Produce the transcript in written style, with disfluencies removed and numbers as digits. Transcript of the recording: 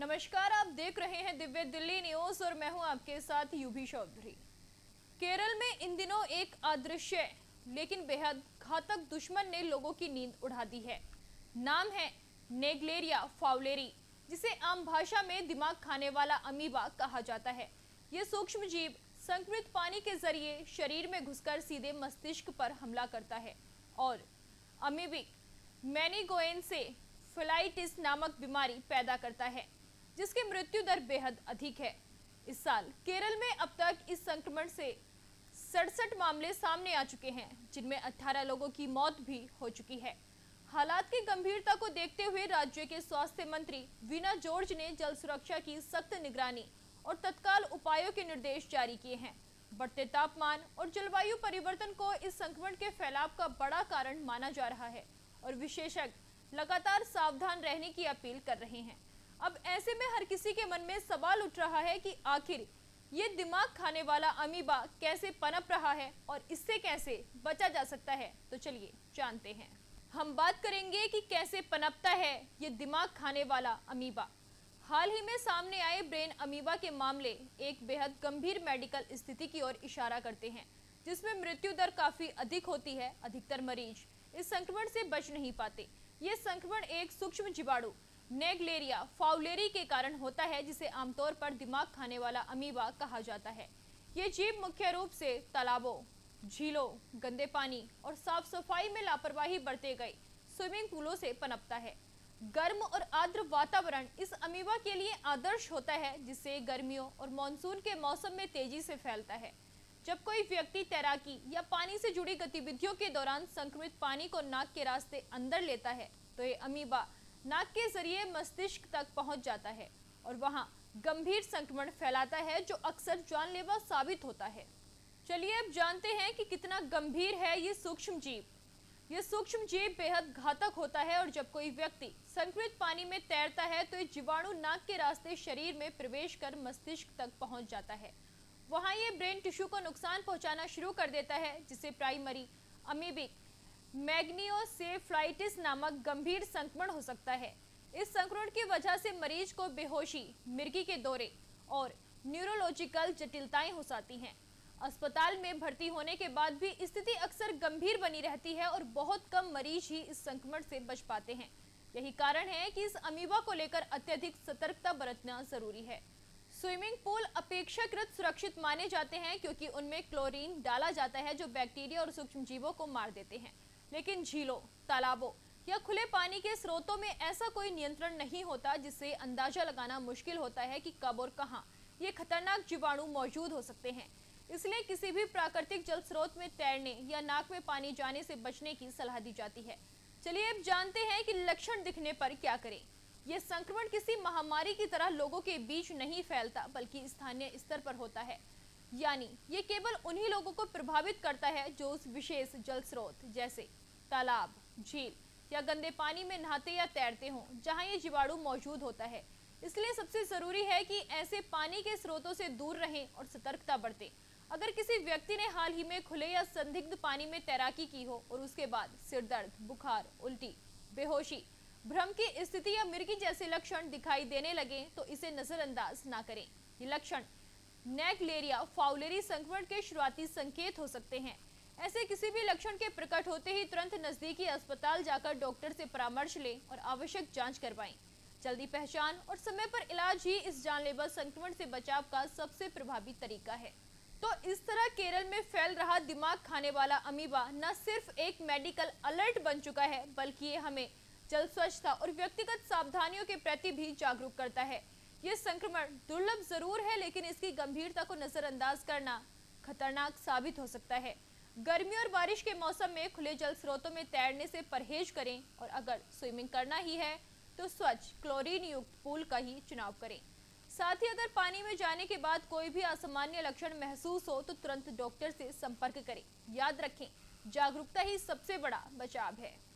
नमस्कार, आप देख रहे हैं दिव्य दिल्ली न्यूज और मैं हूं आपके साथ यूभी चौधरी। केरल में इन दिनों एक अदृश्य लेकिन बेहद घातक दुश्मन ने लोगों की नींद उड़ा दी है। नाम है नेग्लेरिया फाउलेरी, जिसे आम भाषा में दिमाग खाने वाला अमीबा कहा जाता है। ये सूक्ष्म जीव संक्रमित पानी के जरिए शरीर में घुसकर सीधे मस्तिष्क पर हमला करता है और अमीबिक मेनिंगोएन्सेफेलाइटिस नामक बीमारी पैदा करता है, जिसकी मृत्यु दर बेहद अधिक है। इस साल केरल में अब तक इस संक्रमण से 67 मामले सामने आ चुके हैं, जिनमें 18 लोगों की मौत भी हो चुकी है। हालात की गंभीरता को देखते हुए राज्य के स्वास्थ्य मंत्री वीना जॉर्ज ने जल सुरक्षा की सख्त निगरानी और तत्काल उपायों के निर्देश जारी किए हैं। बढ़ते तापमान और जलवायु परिवर्तन को इस संक्रमण के फैलाव का बड़ा कारण माना जा रहा है और विशेषज्ञ लगातार सावधान रहने की अपील कर रहे हैं। अब ऐसे में हर किसी के मन में सवाल उठ रहा है कि आखिर ये दिमाग खाने वाला अमीबा कैसे पनप रहा है और इससे कैसे बचा जा सकता है। तो चलिए जानते हैं। हम बात करेंगे कि कैसे पनपता है ये दिमाग खाने वाला अमीबा। हाल ही में सामने आए ब्रेन अमीबा के मामले एक बेहद गंभीर मेडिकल स्थिति की ओर इशारा करते हैं, जिसमें मृत्यु दर काफी अधिक होती है। अधिकतर मरीज इस संक्रमण से बच नहीं पाते। ये संक्रमण एक सूक्ष्म जीवाणु नेग्लेरिया फाउलेरी के कारण होता है, जिसे आमतौर पर दिमाग खाने वाला अमीबा कहा जाता है। ये जीव मुख्य रूप से तालाबों, झीलों, गंदे पानी और साफ सफाई में लापरवाही बरते गए स्विमिंग पूलों से पनपता है। गर्म और आर्द्र वातावरण इस अमीबा के लिए आदर्श होता है, जिससे गर्मियों और मानसून के मौसम में तेजी से फैलता है। जब कोई व्यक्ति तैराकी या पानी से जुड़ी गतिविधियों के दौरान संक्रमित पानी को नाक के रास्ते अंदर लेता है, तो ये अमीबा नाक के जरिए मस्तिष्क तक पहुंच जाता है और वहां गंभीर संक्रमण फैलाता है, जो अक्सर जानलेवा साबित होता है। चलिए अब जानते हैं कि कितना गंभीर है ये सूक्ष्म जीव। ये सूक्ष्म जीव बेहद घातक होता है और जब कोई व्यक्ति संक्रमित पानी में तैरता है तो ये जीवाणु नाक के रास्ते शरीर में प्रवेश कर मस्तिष्क तक पहुंच जाता है। वहां ये ब्रेन टिश्यू को नुकसान पहुंचाना शुरू कर देता है, जिसे प्राइमरी अमीबिक मेनिंगोएन्सेफेलाइटिस नामक गंभीर संक्रमण हो सकता है। इस संक्रमण की वजह से मरीज को बेहोशी, मिर्गी के दौरे और न्यूरोलॉजिकल जटिलताएं हो जाती हैं। अस्पताल में भर्ती होने के बाद भी स्थिति अक्सर गंभीर बनी रहती है और बहुत कम मरीज ही इस संक्रमण से बच पाते हैं। यही कारण है कि इस अमीबा को लेकर अत्यधिक सतर्कता बरतना जरूरी है। स्विमिंग पूल अपेक्षाकृत सुरक्षित माने जाते हैं, क्योंकि उनमें क्लोरीन डाला जाता है, जो बैक्टीरिया और सूक्ष्म जीवों को मार देते हैं। लेकिन झीलों, तालाबों या खुले पानी के स्रोतों में ऐसा कोई नियंत्रण नहीं होता, जिससे अंदाजा लगाना मुश्किल होता है कि कब और कहां ये खतरनाक जीवाणु मौजूद हो सकते हैं। इसलिए किसी भी प्राकृतिक जल स्रोत में तैरने या नाक में पानी जाने से बचने की सलाह दी जाती है। चलिए अब जानते हैं कि लक्षण दिखने पर क्या करें। यह संक्रमण किसी महामारी की तरह लोगों के बीच नहीं फैलता, बल्कि स्थानीय स्तर पर होता है। यानी ये केवल उन्हीं लोगों को प्रभावित करता है जो उस विशेष जल स्रोत जैसे तालाब, झील या गंदे पानी में नहाते या तैरते हों, जहां ये जीवाणु मौजूद होता है। इसलिए सबसे जरूरी है कि ऐसे पानी के स्रोतों से दूर रहें और सतर्कता बरतें। अगर किसी व्यक्ति ने हाल ही में खुले या संदिग्ध पानी में तैराकी की हो और उसके बाद सिर दर्द, बुखार, उल्टी, बेहोशी, भ्रम की स्थिति या मिर्गी जैसे लक्षण दिखाई देने लगे, तो इसे नजरअंदाज ना करें। ये लक्षण नेग्लेरिया फाउलेरी संक्रमण के शुरुआती संकेत हो सकते हैं। ऐसे किसी भी लक्षण के प्रकट होते ही तुरंत नजदीकी अस्पताल जाकर डॉक्टर से परामर्श लें और आवश्यक जांच करवाएं। जल्दी पहचान और समय पर इलाज ही इस जानलेवा संक्रमण से बचाव का सबसे प्रभावी तरीका है। तो इस तरह केरल में फैल रहा दिमाग खाने वाला अमीबा न सिर्फ एक मेडिकल अलर्ट बन चुका है, बल्कि ये हमें जल स्वच्छता और व्यक्तिगत सावधानियों के प्रति भी जागरूक करता है। ये संक्रमण दुर्लभ जरूर है, लेकिन इसकी गंभीरता को नजरअंदाज करना खतरनाक साबित हो सकता है। गर्मी और बारिश के मौसम में खुले जल स्रोतों में तैरने से परहेज करें और अगर स्विमिंग करना ही है तो स्वच्छ क्लोरीन युक्त पूल का ही चुनाव करें। साथ ही अगर पानी में जाने के बाद कोई भी असामान्य लक्षण महसूस हो तो तुरंत डॉक्टर से संपर्क करें। याद रखें, जागरूकता ही सबसे बड़ा बचाव है।